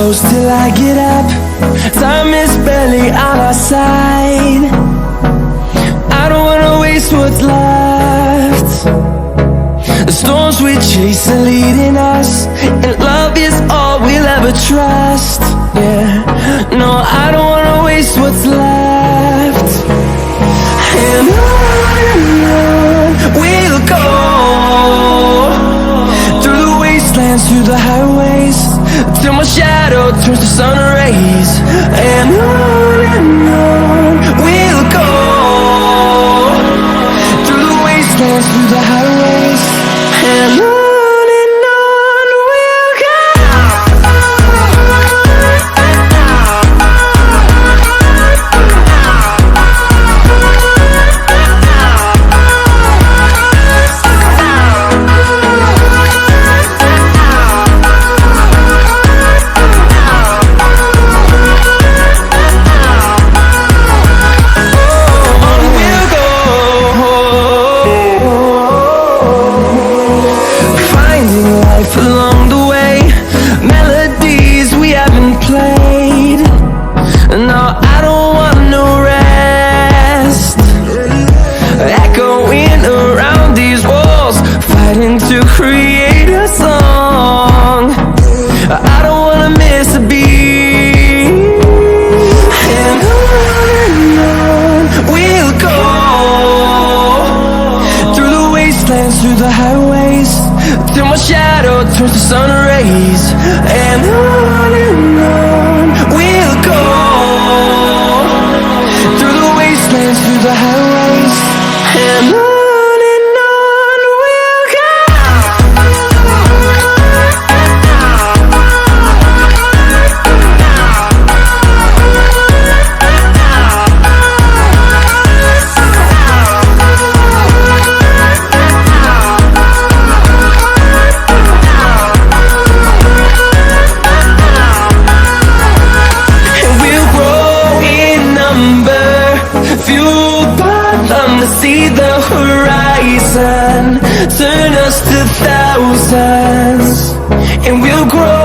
close till I get up. Time is barely on our side. I don't wanna waste what's left. The storms we chase are leading us, and love is all we'll ever trust. Yeah, no, I don't wanna waste what's left. And on we'll go, through the wastelands, through the highways, till my shadow turns to sun rays. And on we'll go, through the wastelands, through the highways, and on. Along the way, melodies we haven't played. No, I don't want no rest. Echoing around these walls, fighting to create a song. I don't wanna miss a beat. And on we'll go, through the wastelands, through the highways, till my shadow turns to sun rays. And on we'll go, through the wastelands, through the highways, and on we'll go. See the horizon, turn us to thousands, and we'll grow